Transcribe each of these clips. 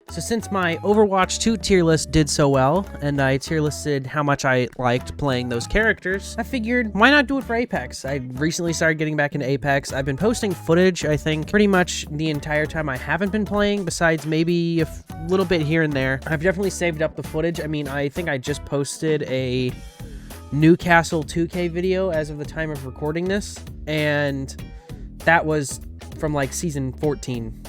So since my Overwatch 2 tier list did so well, and I tier listed how much I liked playing those characters, I figured, why not do it for Apex? I recently started getting back into Apex. I've been posting footage, I think, pretty much the entire time I haven't been playing, besides maybe a little bit here and there. I've definitely saved up the footage. I mean, I think I just posted a Newcastle 2K video as of the time of recording this, and that was from like season 14.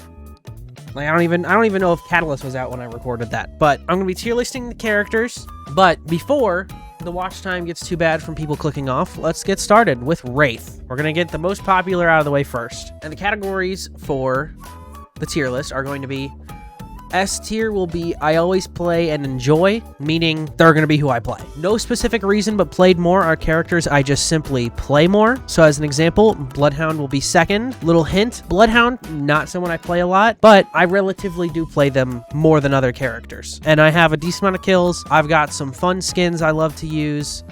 Like, I don't even know if Catalyst was out when I recorded that. But I'm gonna be tier listing the characters. But before the watch time gets too bad from people clicking off, let's get started with Wraith. We're gonna get the most popular out of the way first. And the categories for the tier list are going to be S tier will be I always play and enjoy, meaning they're going to be who I play. No specific reason, but played more are characters I just simply play more. So as an example, Bloodhound will be second. Little hint, Bloodhound, not someone I play a lot, but I relatively do play them more than other characters. And I have a decent amount of kills. I've got some fun skins I love to use.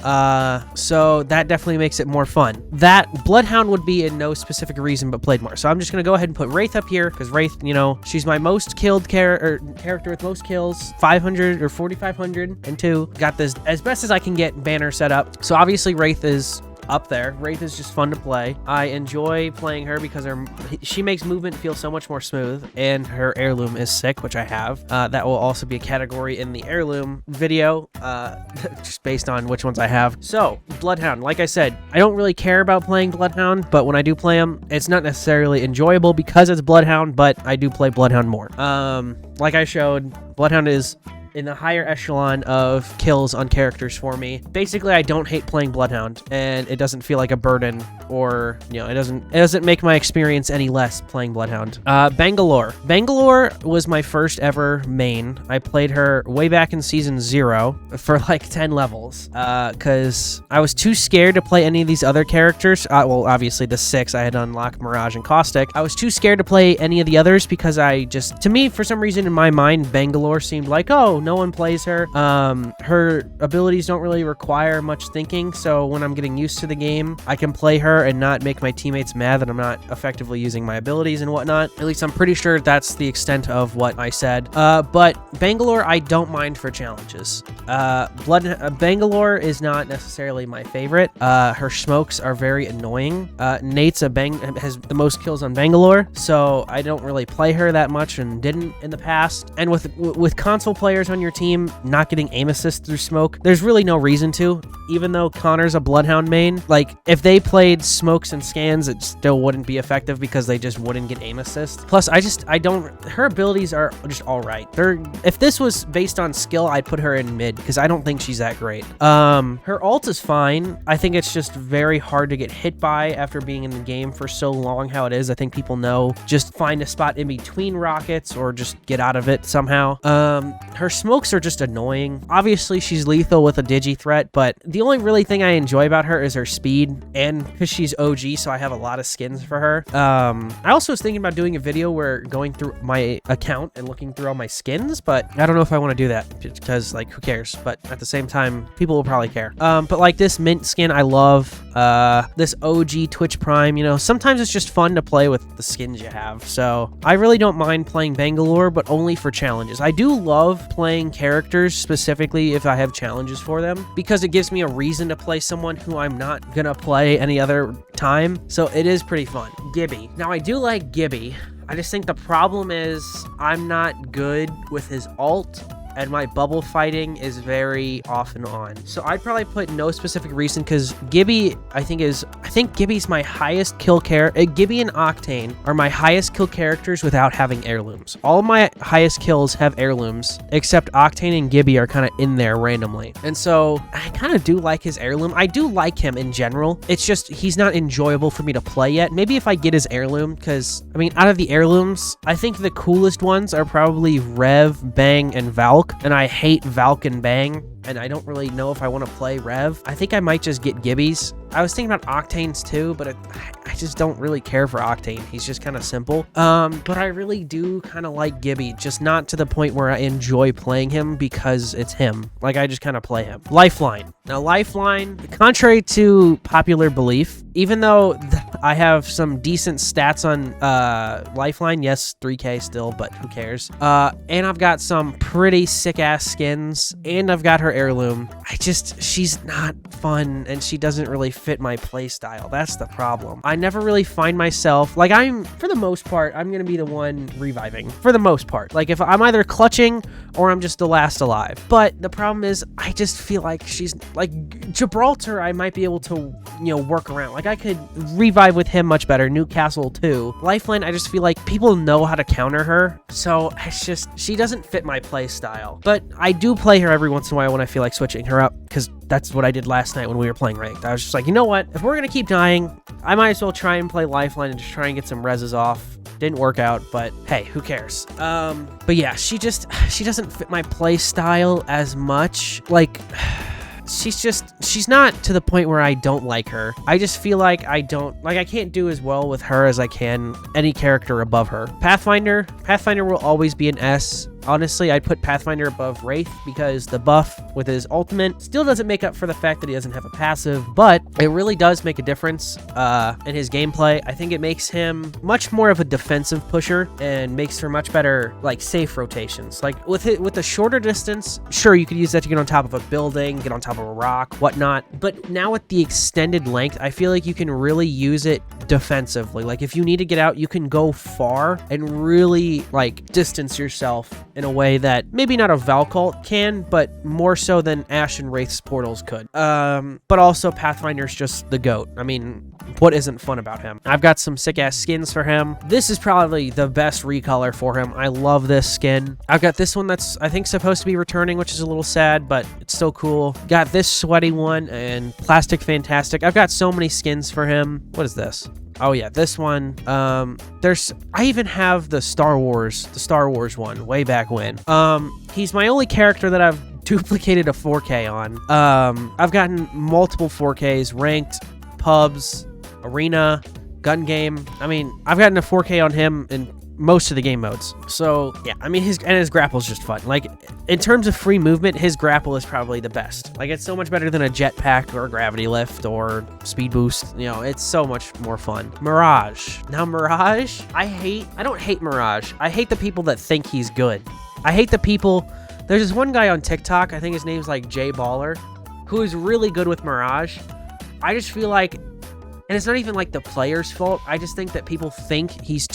So that definitely makes it more fun. That Bloodhound would be in no specific reason, but played more. So I'm just going to go ahead and put Wraith up here, because Wraith, you know, she's my most killed character with most kills, 500 or 4,502. Got this as best as I can get banner set up. So obviously Wraith is up there. Wraith is just fun to play. I enjoy playing her because she makes movement feel so much more smooth, and her heirloom is sick, which I have. That will also be a category in the heirloom video, just based on which ones I have. So, Bloodhound, like I said, I don't really care about playing Bloodhound, but when I do play him, it's not necessarily enjoyable because it's Bloodhound, but I do play Bloodhound more. Like I showed, Bloodhound is in the higher echelon of kills on characters for me. Basically, I don't hate playing Bloodhound, and it doesn't feel like a burden, or, you know, it doesn't make my experience any less playing Bloodhound. Bangalore. Bangalore was my first ever main. I played her way back in season 0 for like 10 levels, because I was too scared to play any of these other characters. Well, obviously the 6, I had to unlock Mirage and Caustic. I was too scared to play any of the others because to me, for some reason in my mind, Bangalore seemed like, oh, no one plays her. Her abilities don't really require much thinking, so when I'm getting used to the game, I can play her and not make my teammates mad that I'm not effectively using my abilities and whatnot. At least I'm pretty sure that's the extent of what I said. But Bangalore, I don't mind for challenges. Bangalore is not necessarily my favorite. Her smokes are very annoying. Nate's has the most kills on Bangalore, so I don't really play her that much and didn't in the past. And with console players on your team not getting aim assist through smoke, there's really no reason to. Even though Connor's a Bloodhound main, like, if they played smokes and scans, it still wouldn't be effective because they just wouldn't get aim assist. Plus, her abilities are just alright. If this was based on skill, I'd put her in mid, because I don't think she's that great. Her ult is fine. I think it's just very hard to get hit by after being in the game for so long how it is. I think people know, just find a spot in between rockets or just get out of it somehow. Her smokes are just annoying. Obviously, she's lethal with a digi threat, but the only really thing I enjoy about her is her speed, and because she's OG, so I have a lot of skins for her. I also was thinking about doing a video where going through my account and looking through all my skins, but I don't know if I want to do that because, like, who cares? But at the same time, people will probably care. But like this mint skin, I love. This OG Twitch Prime, you know, sometimes it's just fun to play with the skins you have. So I really don't mind playing Bangalore, but only for challenges. I do love playing characters specifically if I have challenges for them, because it gives me a reason to play someone who I'm not gonna play any other time. So it is pretty fun. Gibby. Now, I do like Gibby. I just think the problem is I'm not good with his ult, and my bubble fighting is very off and on. So I'd probably put no specific reason, because Gibby, I think Gibby's my highest kill character. Gibby and Octane are my highest kill characters without having heirlooms. All my highest kills have heirlooms, except Octane and Gibby are kind of in there randomly. And so I kind of do like his heirloom. I do like him in general. It's just he's not enjoyable for me to play yet. Maybe if I get his heirloom, because, I mean, out of the heirlooms, I think the coolest ones are probably Rev, Bang, and Valk. And I hate Valk and Bang, and I don't really know if I want to play Rev. I think I might just get Gibby's. I was thinking about Octane's too, but I just don't really care for Octane. He's just kind of simple. But I really do kind of like Gibby, just not to the point where I enjoy playing him because it's him. Like, I just kind of play him. Lifeline. Now, Lifeline, contrary to popular belief, even though I have some decent stats on Lifeline, yes, 3K still, but who cares? And I've got some pretty sick-ass skins, and I've got her heirloom. She's not fun, and she doesn't really fit my playstyle. That's the problem. I never really find myself, like, for the most part, I'm gonna be the one reviving. For the most part. Like, if I'm either clutching or I'm just the last alive. But the problem is, I just feel like she's, like, Gibraltar, I might be able to, work around. Like, I could revive with him much better. Newcastle too. Lifeline, I just feel like people know how to counter her. So, it's just, she doesn't fit my play style. But I do play her every once in a while when I feel like switching her up, because that's what I did last night when we were playing ranked. I was just like, you know what? If we're gonna keep dying, I might as well try and play Lifeline and just try and get some reses off. Didn't work out, but hey, who cares? But yeah, she doesn't fit my play style as much. Like, she's not to the point where I don't like her. I just feel like I can't do as well with her as I can any character above her. Pathfinder will always be an S. Honestly, I'd put Pathfinder above Wraith because the buff with his ultimate still doesn't make up for the fact that he doesn't have a passive, but it really does make a difference in his gameplay. I think it makes him much more of a defensive pusher and makes for much better, like, safe rotations. Like, with the shorter distance, sure, you could use that to get on top of a building, get on top of a rock, whatnot, but now with the extended length, I feel like you can really use it defensively. Like, if you need to get out, you can go far and really, like, distance yourself in a way that maybe not a Valcult can, but more so than Ashe and Wraith's portals could. But also Pathfinder's just the GOAT. I mean, what isn't fun about him? I've got some sick-ass skins for him. This is probably the best recolor for him. I love this skin. I've got this one that's, I think, supposed to be returning, which is a little sad, but it's still cool. Got this sweaty one and Plastic Fantastic. I've got so many skins for him. What is this? Oh yeah, this one. I even have the Star Wars one way back when. He's my only character that I've duplicated a 4K on. I've gotten multiple 4Ks, ranked, pubs, arena, gun game. I mean, I've gotten a 4K on him in most of the game modes. So yeah, I mean, his grapple is just fun. Like, in terms of free movement, his grapple is probably the best. Like, it's so much better than a jetpack or a gravity lift or speed boost. It's so much more fun. Mirage. Now, Mirage, I don't hate Mirage. I hate the people that think he's good. I hate the people. There's this one guy on TikTok, I think his name's like Jay Baller, who is really good with Mirage. I just feel like, and it's not even like the player's fault, I just think that people think he's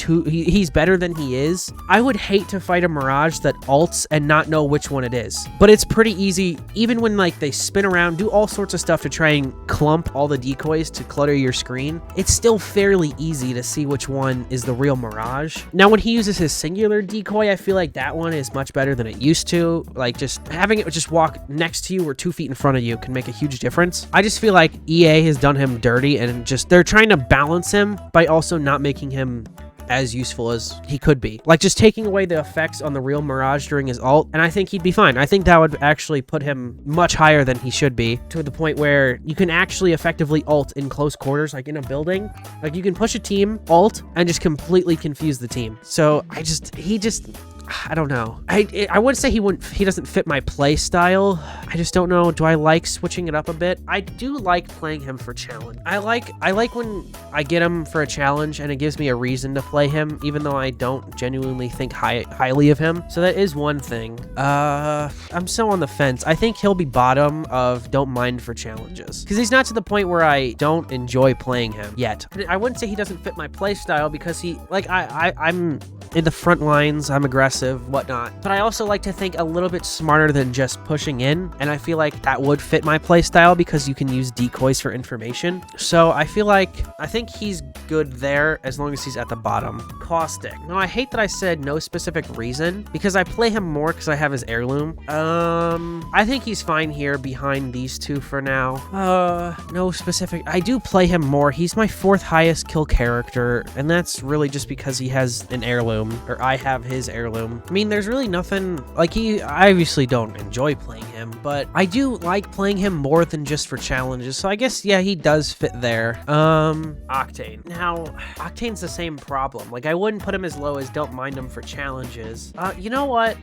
better than he is. I would hate to fight a Mirage that ults and not know which one it is. But it's pretty easy, even when, like, they spin around, do all sorts of stuff to try and clump all the decoys to clutter your screen. It's still fairly easy to see which one is the real Mirage. Now, when he uses his singular decoy, I feel like that one is much better than it used to. Like, just having it just walk next to you or 2 feet in front of you can make a huge difference. I just feel like EA has done him dirty and just, they're trying to balance him by also not making him as useful as he could be. Like, just taking away the effects on the real Mirage during his ult, and I think he'd be fine. I think that would actually put him much higher than he should be, to the point where you can actually effectively ult in close quarters, like in a building. Like, you can push a team, ult, and just completely confuse the team. So, I don't know. I would say he doesn't fit my play style. I just don't know. Do I like switching it up a bit? I do like playing him for challenge. I like when I get him for a challenge and it gives me a reason to play him, even though I don't genuinely think highly of him. So that is one thing. I'm so on the fence. I think he'll be bottom of don't mind for challenges, because he's not to the point where I don't enjoy playing him yet. I wouldn't say he doesn't fit my play style, because he, like, I'm in the front lines, I'm aggressive, whatnot. But I also like to think a little bit smarter than just pushing in, and I feel like that would fit my playstyle because you can use decoys for information. So I think he's good there as long as he's at the bottom. Caustic. Now, I hate that I said no specific reason, because I play him more because I have his heirloom. I think he's fine here behind these two for now. No specific. I do play him more. He's my 4th highest kill character, and that's really just because he has an heirloom, or I have his heirloom. room. I mean, there's really nothing, like, I obviously don't enjoy playing him, but I do like playing him more than just for challenges, so I guess, yeah, he does fit there. Octane. Now, Octane's the same problem. Like, I wouldn't put him as low as don't mind him for challenges. You know what?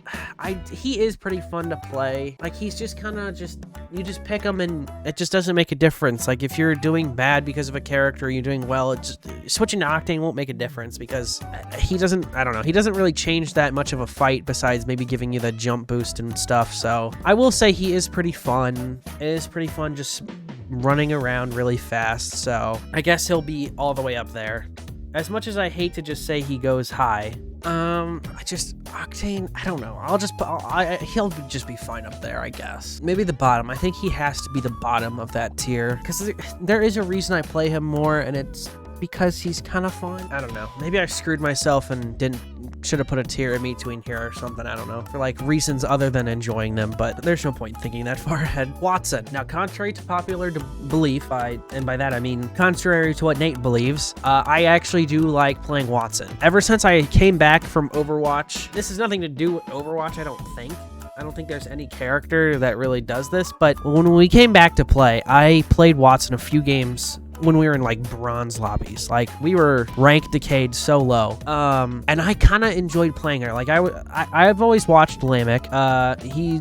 He is pretty fun to play. Like, he's just kind of you just pick him and it just doesn't make a difference. Like, if you're doing bad because of a character, you're doing well, switching to Octane won't make a difference because he doesn't really change that much of a fight besides maybe giving you the jump boost and stuff. So I will say he is pretty fun. It is pretty fun just running around really fast. So I guess he'll be all the way up there. As much as I hate to just say he goes high, Octane, I don't know. He'll just be fine up there, I guess. Maybe the bottom. I think he has to be the bottom of that tier because there is a reason I play him more, and it's because he's kind of fun. I don't know. Maybe I screwed myself and should have put a tier in between here or something. I don't know. For like reasons other than enjoying them, but there's no point thinking that far ahead. Watson. Now, contrary to popular belief, and by that I mean contrary to what Nate believes, I actually do like playing Watson. Ever since I came back from Overwatch, this has nothing to do with Overwatch, I don't think. I don't think there's any character that really does this, but when we came back to play, I played Watson a few games when we were in like bronze lobbies. Like, we were rank decayed so low, and I kind of enjoyed playing her. Like, I've always watched Lamek. He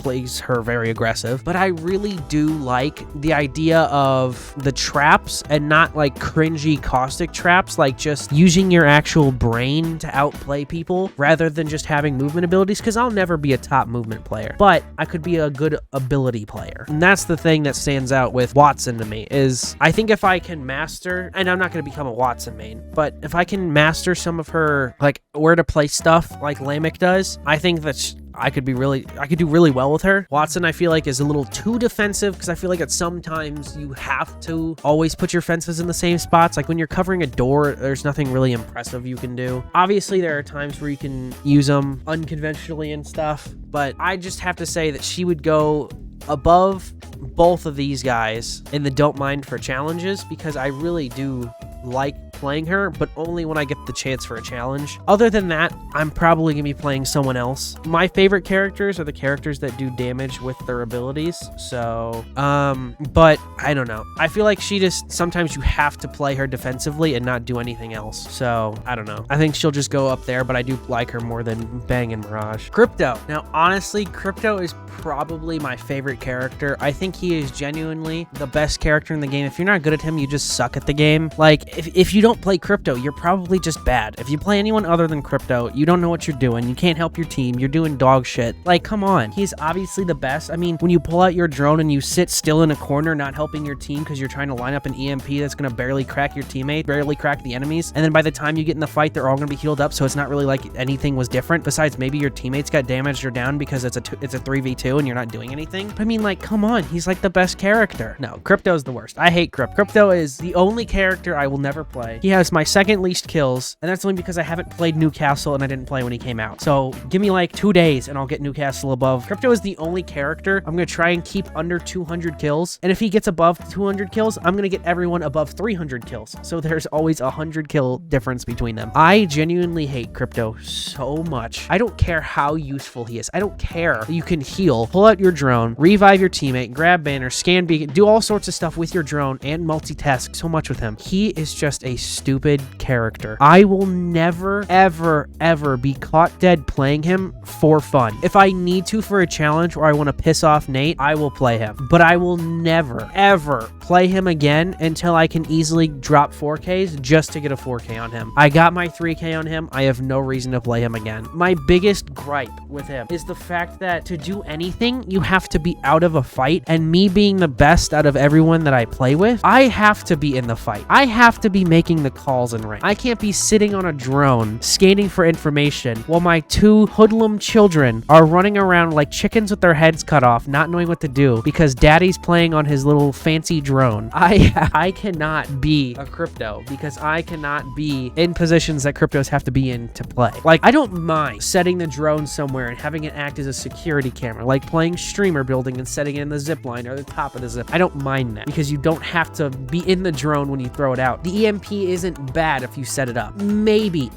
plays her very aggressive, but I really do like the idea of the traps and not like cringy caustic traps, like just using your actual brain to outplay people rather than just having movement abilities, because I'll never be a top movement player, but I could be a good ability player. And that's the thing that stands out with Watson to me, is I think if I can master, and I'm not going to become a Watson main, but if I can master some of her, like, where to play stuff like Lamek does, I think that I could do really well with her. Watson, I feel like, is a little too defensive because I feel like sometimes you have to always put your fences in the same spots. Like when you're covering a door, there's nothing really impressive you can do. Obviously, there are times where you can use them unconventionally and stuff, but I just have to say that she would go above both of these guys in the don't mind for challenges because I really do like playing her, but only when I get the chance for a challenge. Other than that, I'm probably gonna be playing someone else. My favorite characters are the characters that do damage with their abilities. So, but I don't know. I feel like sometimes you have to play her defensively and not do anything else. So, I don't know. I think she'll just go up there, but I do like her more than Bang and Mirage. Crypto. Now, honestly, Crypto is probably my favorite character. I think he is genuinely the best character in the game. If you're not good at him, you just suck at the game. Like, if you don't play Crypto, you're probably just bad. If you play anyone other than Crypto, you don't know what you're doing. You can't help your team. You're doing dog shit. Like, come on. He's obviously the best. I mean, when you pull out your drone and you sit still in a corner not helping your team because you're trying to line up an EMP that's going to barely crack your teammate, barely crack the enemies, and then by the time you get in the fight, they're all going to be healed up, so it's not really like anything was different besides maybe your teammates got damaged or down because it's a 3v2 and you're not doing anything. But I mean, like, come on. He's like the best character. No, Crypto's the worst. I hate Crypto. Crypto is the only character I will never play. He has my second least kills, and that's only because I haven't played Newcastle and I didn't play when he came out. So give me like 2 days and I'll get Newcastle above. Crypto is the only character I'm going to try and keep under 200 kills. And if he gets above 200 kills, I'm going to get everyone above 300 kills. So there's always a 100 kill difference between them. I genuinely hate Crypto so much. I don't care how useful he is. I don't care. You can heal, pull out your drone, revive your teammate, grab banner, scan beacon, do all sorts of stuff with your drone and multitask so much with him. He is just a stupid character. I will never, ever, ever be caught dead playing him for fun. If I need to for a challenge or I want to piss off Nate, I will play him. But I will never, ever play him again until I can easily drop 4Ks just to get a 4K on him. I got my 3K on him. I have no reason to play him again. My biggest gripe with him is the fact that to do anything, you have to be out of a fight, and me being the best out of everyone that I play with, I have to be in the fight. I have to be making the calls in rank. I can't be sitting on a drone scanning for information while my 2 hoodlum children are running around like chickens with their heads cut off, not knowing what to do because daddy's playing on his little fancy drone. I cannot be a Crypto because I cannot be in positions that Cryptos have to be in to play. Like, I don't mind setting the drone somewhere and having it act as a security camera, like playing streamer building and setting it in the zip line or the top of the zip. I don't mind that because you don't have to be in the drone when you throw it out. The EMP E isn't bad if you set it up. Maybe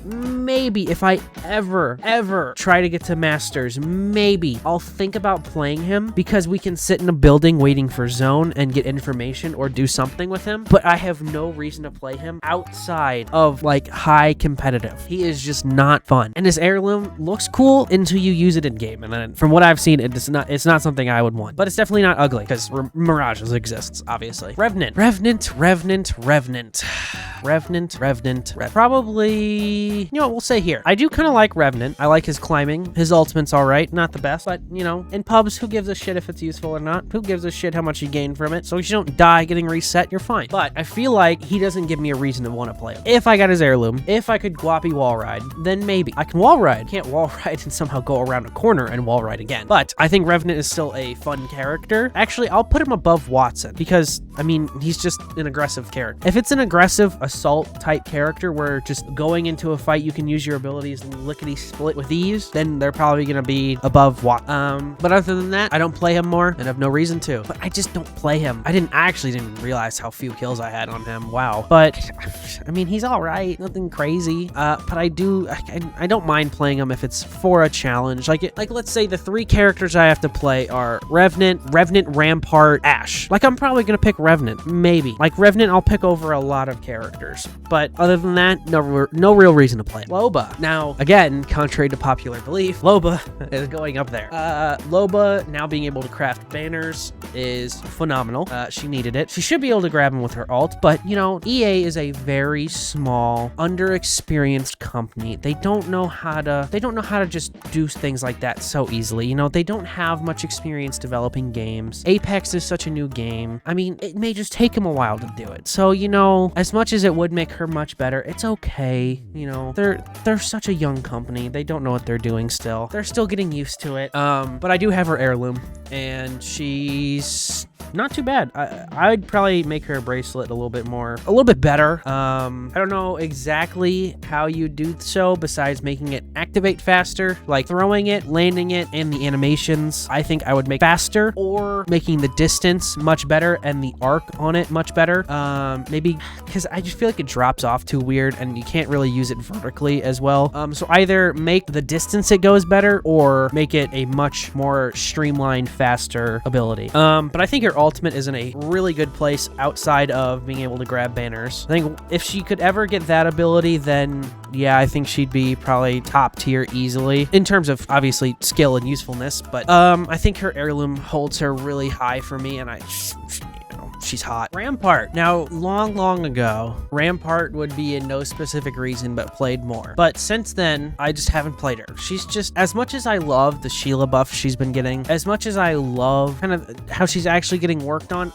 if I ever try to get to Masters, maybe I'll think about playing him because we can sit in a building waiting for zone and get information or do something with him. But I have no reason to play him outside of like high competitive. He is just not fun. And his heirloom looks cool until you use it in game. And then from what I've seen, it's not something I would want. But it's definitely not ugly because Mirages exists, obviously. Revenant. Probably, you know what, we'll say here. I do kind of like Revenant. I like his climbing. His ultimate's all right. Not the best, but, you know, in pubs, who gives a shit if it's useful or not? Who gives a shit how much you gain from it? So if you don't die getting reset, you're fine. But I feel like he doesn't give me a reason to want to play him. If I got his heirloom, if I could Guapi wall ride, then maybe. I can wall ride. Can't wall ride and somehow go around a corner and wall ride again. But I think Revenant is still a fun character. Actually, I'll put him above Watson because, I mean, he's just an aggressive character. If it's an aggressive assault type character where just going into a fight you can use your abilities and lickety split with ease, then they're probably gonna be above Watson. But other than that, I don't play him more and have no reason to. But I just don't play him. I actually didn't realize how few kills I had on him. Wow. But I mean, he's all right. Nothing crazy. But I don't mind playing him if it's for a challenge. Like let's say the 3 characters I have to play are Revenant, Rampart, Ashe. Like I'm probably gonna pick Revenant. Maybe. Like Revenant I'll pick over a lot of characters. But other than that, no real reason to play him. Loba. Now, again, contrary to popular belief, Loba is going up there. Loba now being able to craft banners is phenomenal. She needed it. She should be able to grab him with her ult, but you know, EA is a very small, underexperienced company. They don't know how to just do things like that so easily. You know, they don't have much experience developing games. Apex is such a new game. I mean, it may just take them a while to do it. So, you know, as much as it would make her much better, it's okay. You know, they're such a young company. They don't know what they're doing still. They're still getting used to it. But I do have her heirloom and she's not too bad. I'd probably make her bracelet a little bit better. I don't know exactly how you do so besides making it activate faster, like throwing it, landing it, and the animations. I think I would make faster or making the distance much better and the arc on it much better. Maybe because I just feel like it drops off too weird and you can't really use it vertically as well. So either make the distance it goes better or make it a much more streamlined, faster ability. But I think her ultimate is in a really good place outside of being able to grab banners. I think if she could ever get that ability, then yeah, I think she'd be probably top tier easily in terms of obviously skill and usefulness. But I think her heirloom holds her really high for me, and she's hot. Rampart. Now, long ago, Rampart would be in no specific reason but played more. But since then, I just haven't played her. She's just, as much as I love the Sheila buff she's been getting, as much as I love kind of how she's actually getting worked on,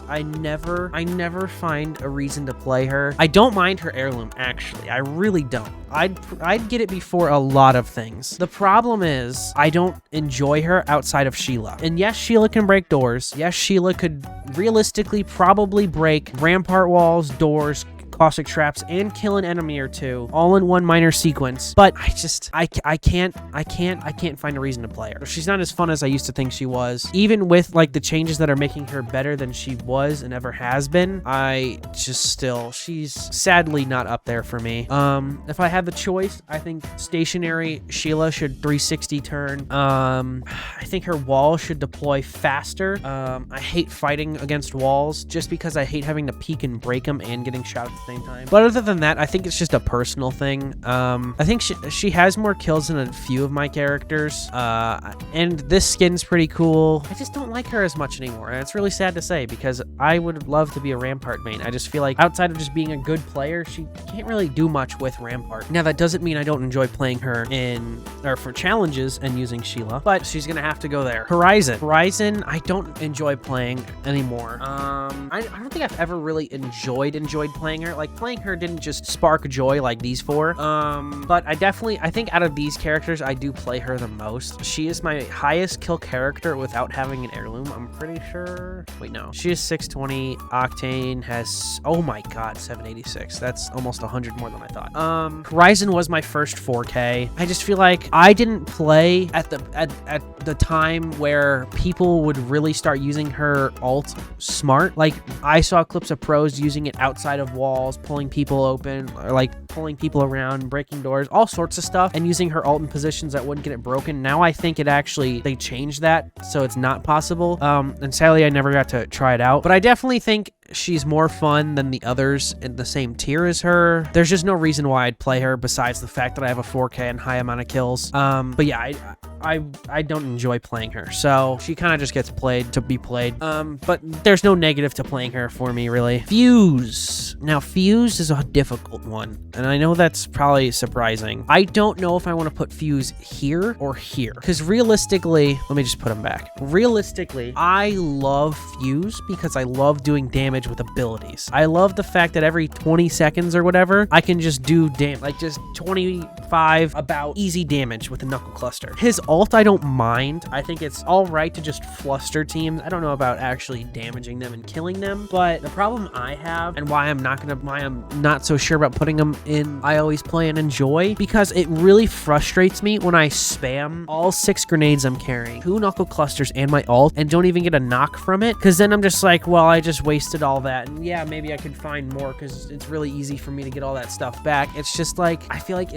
I never find a reason to play her. I don't mind her heirloom, actually. I really don't. I'd get it before a lot of things. The problem is, I don't enjoy her outside of Sheila. And yes, Sheila can break doors. Yes, Sheila could realistically probably break rampart walls, doors, caustic traps, and kill an enemy or two all in one minor sequence. But I can't find a reason to play her. She's not as fun as I used to think she was. Even with like the changes that are making her better than she was and ever has been, she's sadly not up there for me. If I had the choice, I think stationary Sheila should 360 turn. I think her wall should deploy faster. I hate fighting against walls just because I hate having to peek and break them and getting shot at the same time. But other than that, I think it's just a personal thing. I think she has more kills than a few of my characters, and this skin's pretty cool. I just don't like her as much anymore, and it's really sad to say because I would love to be a Rampart main. I just feel like outside of just being a good player, she can't really do much with Rampart. Now, that doesn't mean I don't enjoy playing her for challenges and using Sheila, but she's gonna have to go there. Horizon, I don't enjoy playing anymore. I don't think I've ever really enjoyed playing her. Like, playing her didn't just spark joy like these 4. But I think out of these characters, I do play her the most. She is my highest kill character without having an heirloom, I'm pretty sure. Wait, no. She is 620. Octane has, oh my god, 786. That's almost 100 more than I thought. Horizon was my first 4K. I just feel like I didn't play at the time where people would really start using her ult smart. Like, I saw clips of pros using it outside of wall walls, pulling people open, or like pulling people around, breaking doors, all sorts of stuff, and using her ult in positions that wouldn't get it broken. Now I think they changed that, so it's not possible. And sadly, I never got to try it out, but I definitely think she's more fun than the others in the same tier as her. There's just no reason why I'd play her besides the fact that I have a 4K and high amount of kills. But yeah, I don't enjoy playing her, so she kind of just gets played to be played. But there's no negative to playing her for me, really. Fuse. Now, Fuse is a difficult one, and I know that's probably surprising. I don't know if I want to put Fuse here or here, because realistically, let me just put him back. Realistically, I love Fuse because I love doing damage with abilities. I love the fact that every 20 seconds or whatever, I can just do damage, like just 25 about easy damage with a Knuckle Cluster. His ult, I don't mind. I think it's all right to just fluster teams. I don't know about actually damaging them and killing them, but the problem I have, and why I'm not so sure about putting them in I Always Play and Enjoy, because it really frustrates me when I spam all 6 grenades I'm carrying, 2 Knuckle Clusters and my ult, and don't even get a knock from it, because then I'm just like, well, I just wasted all that, and yeah, maybe I could find more, because it's really easy for me to get all that stuff back. It's just like, I feel like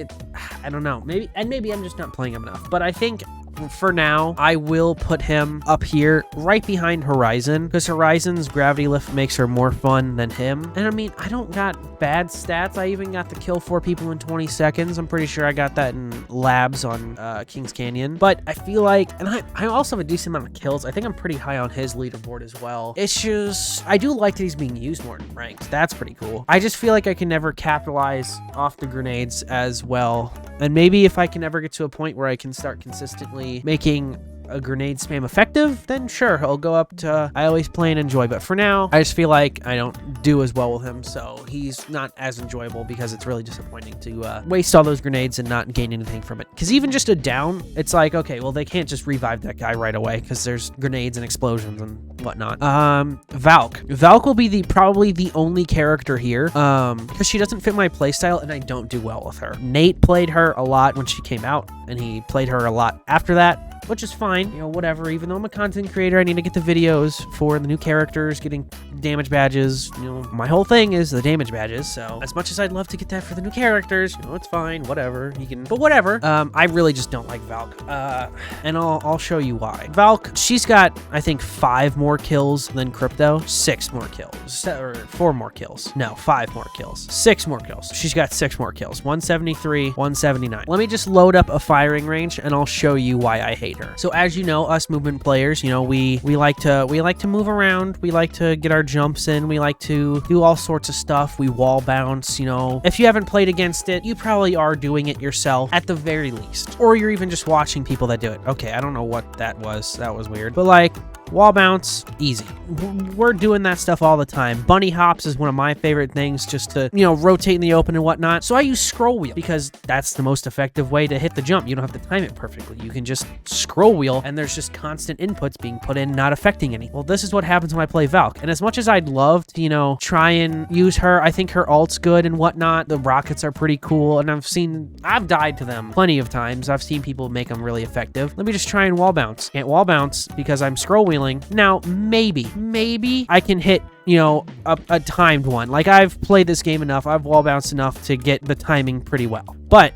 I don't know, maybe I'm just not playing him enough, but I think for now, I will put him up here right behind Horizon, because Horizon's gravity lift makes her more fun than him. And I mean, I don't got bad stats. I even got to kill 4 people in 20 seconds. I'm pretty sure I got that in labs on Kings Canyon. But I feel like, and I also have a decent amount of kills. I think I'm pretty high on his leaderboard as well. It's just, I do like that he's being used more in ranked. That's pretty cool. I just feel like I can never capitalize off the grenades as well. And maybe if I can ever get to a point where I can start consistently making a grenade spam effective, then sure, he'll go up to I Always Play and Enjoy. But for now, I just feel like I don't do as well with him, so he's not as enjoyable, because it's really disappointing to waste all those grenades and not gain anything from it. Because even just a down, it's like, okay, well, they can't just revive that guy right away, because there's grenades and explosions and whatnot. Valk. Valk will be probably the only character here, because she doesn't fit my playstyle, and I don't do well with her. Nate played her a lot when she came out, and he played her a lot after that, which is fine, you know, whatever. Even though I'm a content creator, I need to get the videos for the new characters, getting damage badges. You know, my whole thing is the damage badges, so as much as I'd love to get that for the new characters, you know, it's fine, whatever. You can, but whatever. I really just don't like Valk, and I'll show you why. Valk, she's got, I think, 5 more kills than Crypto, 6 more kills, or 4 more kills. No, 5 more kills, 6 more kills. She's got 6 more kills, 173, 179. Let me just load up a firing range, and I'll show you why I hate her. So as you know, us movement players, you know, we like to move around, we like to get our jumps in, we like to do all sorts of stuff. We wall bounce, you know. If you haven't played against it, you probably are doing it yourself at the very least, or you're even just watching people that do it. Okay, I don't know what that was. That was weird, but like, wall bounce, easy. We're doing that stuff all the time. Bunny hops is one of my favorite things, just to, you know, rotate in the open and whatnot. So I use scroll wheel, because that's the most effective way to hit the jump. You don't have to time it perfectly. You can just scroll wheel, and there's just constant inputs being put in, not affecting anything. Well, this is what happens when I play Valk. And as much as I'd love to, you know, try and use her, I think her ult's good and whatnot. The rockets are pretty cool, and I've died to them plenty of times. I've seen people make them really effective. Let me just try and wall bounce. Can't wall bounce because I'm scroll wheeling. Now, maybe I can hit, you know, a timed one. Like, I've played this game enough, I've wall bounced enough to get the timing pretty well. But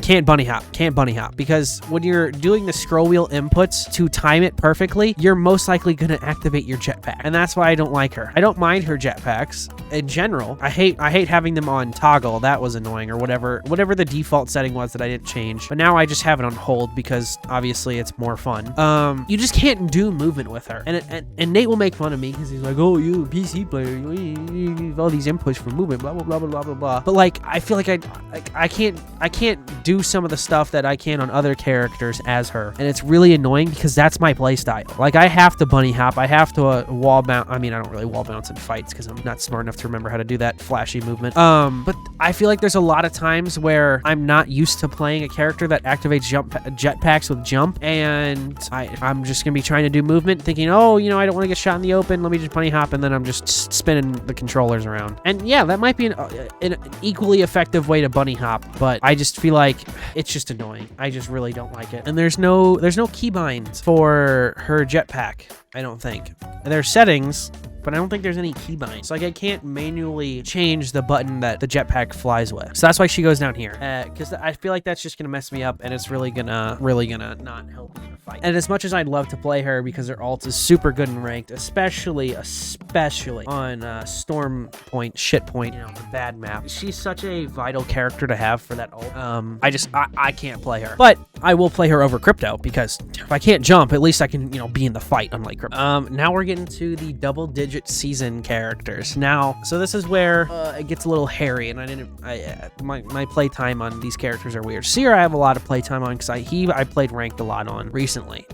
can't bunny hop, because when you're doing the scroll wheel inputs to time it perfectly, you're most likely going to activate your jetpack, and that's why I don't like her. I don't mind her jetpacks in general. I hate having them on toggle. That was annoying, or whatever the default setting was that I didn't change, but now I just have it on hold because obviously it's more fun. You just can't do movement with her, and Nate will make fun of me because he's like, oh, you a PC player, you need all these inputs for movement, blah blah blah blah blah blah. But like, I feel like I can't do some of the stuff that I can on other characters as her, and it's really annoying because that's my playstyle. Like, I have to bunny hop, I have to wall bounce. I mean, I don't really wall bounce in fights because I'm not smart enough to remember how to do that flashy movement. But I feel like there's a lot of times where I'm not used to playing a character that activates jetpacks with jump, and I'm just gonna be trying to do movement, thinking, oh, you know, I don't want to get shot in the open, let me just bunny hop, and then I'm just spinning the controllers around. And yeah, that might be an equally effective way to bunny hop, but I just feel like like, it's just annoying. I just really don't like it. And there's no keybinds for her jetpack, I don't think. And there's settings, but I don't think there's any keybinds. Like, I can't manually change the button that the jetpack flies with. So that's why she goes down here. Because I feel like that's just gonna mess me up, and it's really gonna not help me in a fight. And as much as I'd love to play her because her ult is super good in ranked, especially on Storm Point, Shit Point, you know, the bad map. She's such a vital character to have for that ult. I can't play her. But I will play her over Crypto, because if I can't jump, at least I can, you know, be in the fight, unlike Crypto. Now we're getting to the double-digit season characters. Now, so this is where it gets a little hairy, and my playtime on these characters are weird. Seer, I have a lot of playtime on, because I played ranked a lot on recently.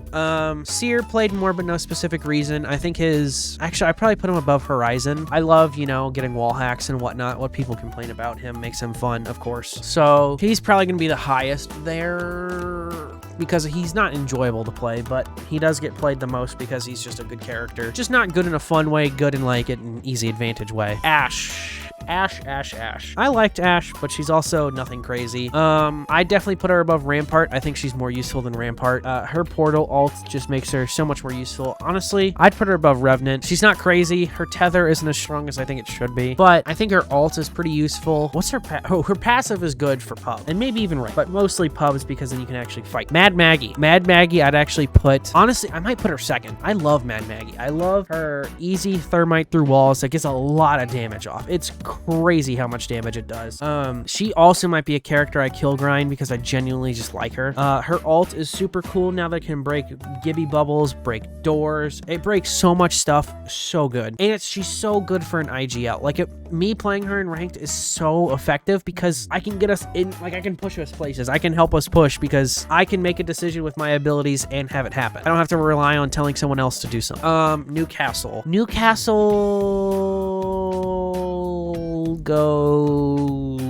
Seer played more, but no specific reason. I think actually, I probably put him above Horizon. I love, you know, getting wall hacks and whatnot. What people complain about him makes him fun, of course. So he's probably going to be the highest there, because he's not enjoyable to play, but he does get played the most because he's just a good character. Just not good in a fun way, good in like an easy advantage way. Ashe. I liked Ashe, but she's also nothing crazy. I definitely put her above Rampart. I think she's more useful than Rampart. Her portal ult just makes her so much more useful. Honestly, I'd put her above Revenant. She's not crazy. Her tether isn't as strong as I think it should be, but I think her ult is pretty useful. What's her her passive is good for pub, and maybe even rank, but mostly pubs, because then you can actually fight. Mad Maggie, I'd actually put, honestly, I might put her second. I love Mad Maggie. I love her easy thermite through walls that gets a lot of damage off. It's crazy how much damage it does. She also might be a character I kill grind because I genuinely just like her. Her ult is super cool now that it can break Gibby bubbles, break doors. It breaks so much stuff, so good. And she's so good for an IGL. Like, me playing her in ranked is so effective because I can get us in, like, I can push us places. I can help us push because I can make a decision with my abilities and have it happen. I don't have to rely on telling someone else to do something. Newcastle goes...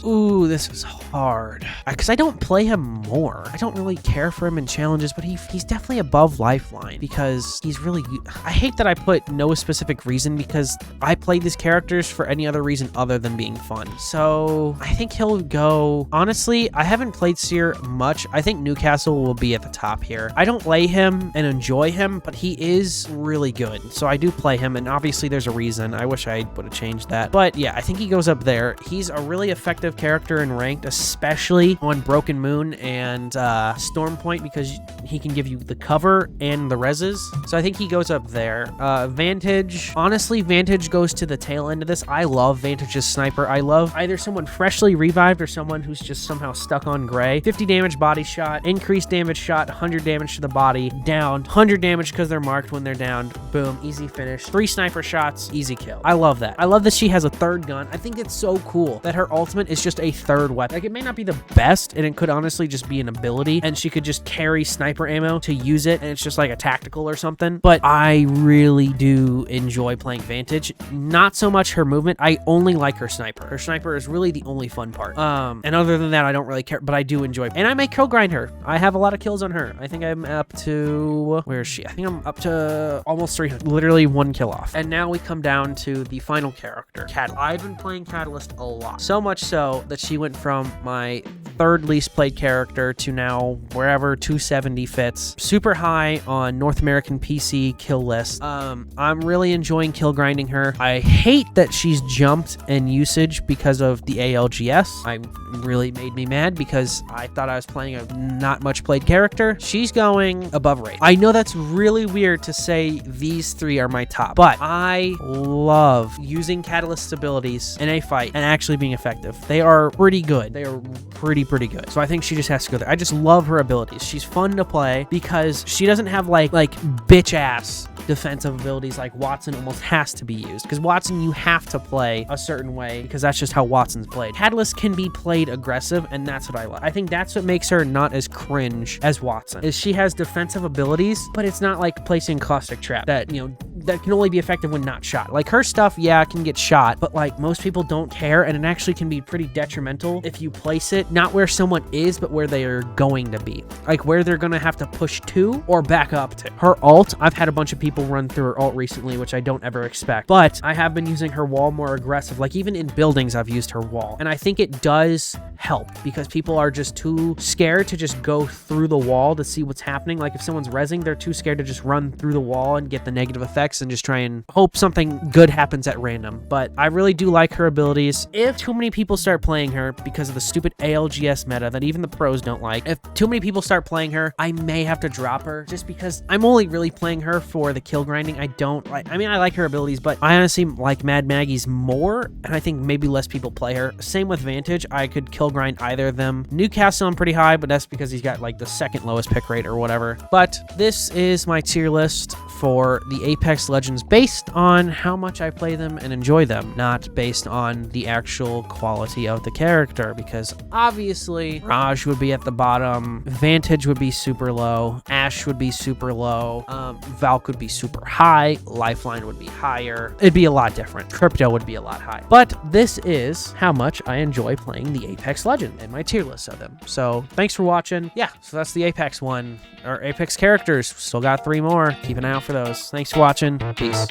Ooh, this was hard. Because I don't play him more. I don't really care for him in challenges, but he's definitely above Lifeline because he's really... I hate that I put no specific reason because I played these characters for any other reason other than being fun. So I think he'll go... Honestly, I haven't played Seer much. I think Newcastle will be at the top here. I don't play him and enjoy him, but he is really good. So I do play him, and obviously there's a reason. I wish I would have changed that. But yeah, I think he goes up there. He's a really effective character in ranked, especially on Broken Moon and Storm Point, because he can give you the cover and the reses. So I think he goes up there. Vantage, honestly, Vantage goes to the tail end of this. I love Vantage's sniper. I love either someone freshly revived or someone who's just somehow stuck on gray. 50 damage body shot, increased damage shot, 100 damage to the body, down, 100 damage because they're marked when they're down. Boom, easy finish. 3 sniper shots, easy kill. I love that. I love that she has a third gun. I think it's so cool that her ultimate is just a third weapon. Like, it may not be the best, and it could honestly just be an ability, and she could just carry sniper ammo to use it, and it's just like a tactical or something. But I really do enjoy playing Vantage. Not so much her movement. I only like her sniper. Her sniper is really the only fun part. And other than that, I don't really care, but I do enjoy. And I may kill grind her. I have a lot of kills on her. I think I'm up to... Where is she? I think I'm up to almost 300. Literally 1 kill off. And now we come down to the final character, Catalyst. I've been playing Catalyst a lot. So much so that she went from my 3rd least played character to now wherever 270 fits. Super high on North American PC kill list. I'm really enjoying kill grinding her. I hate that she's jumped in usage because of the ALGS. I really made me mad because I thought I was playing a not much played character. She's going above Wraith. I know that's really weird to say these 3 are my top, but I love using Catalyst's abilities in a fight and actually being effective. They are pretty good. They are pretty good. So I think she just has to go there. I just love her abilities. She's fun to play because she doesn't have like bitch ass defensive abilities like Wattson almost has to be used, because Wattson you have to play a certain way because that's just how Wattson's played. Catalyst can be played aggressive, and that's what I like. I think that's what makes her not as cringe as Wattson, is she has defensive abilities, but it's not like placing caustic trap that, you know, that can only be effective when not shot. Like her stuff, yeah, can get shot, but like most people don't care, and it actually can be pretty detrimental if you place it not where someone is, but where they are going to be. Like where they're gonna have to push to or back up to. Her ult, I've had a bunch of people run through her ult recently, which I don't ever expect, but I have been using her wall more aggressive. Like even in buildings, I've used her wall, and I think it does help because people are just too scared to just go through the wall to see what's happening. Like if someone's rezzing, they're too scared to just run through the wall and get the negative effects and just try and hope something good happens at random. But I really do like her abilities. If too many people start playing her because of the stupid ALGS meta that even the pros don't like, if too many people start playing her, I may have to drop her just because I'm only really playing her for the kill grinding. I don't like, I mean, I like her abilities, but I honestly like Mad Maggie's more, and I think maybe less people play her. Same with Vantage. I could kill grind either of them. Newcastle I'm pretty high, but that's because he's got like the second lowest pick rate or whatever. But this is my tier list for the Apex Legends based on how much I play them and enjoy them, not based on the actual quality of the character, because obviously Raj would be at the bottom, Vantage would be super low, Ashe would be super low, Valk would be super high, Lifeline would be higher. It'd be a lot different. Crypto would be a lot higher. But this is how much I enjoy playing the Apex Legend and my tier list of them. So thanks for watching. Yeah, so that's the Apex one, or Apex characters. Still got 3 more. Keep an eye out for those. Thanks for watching. Peace.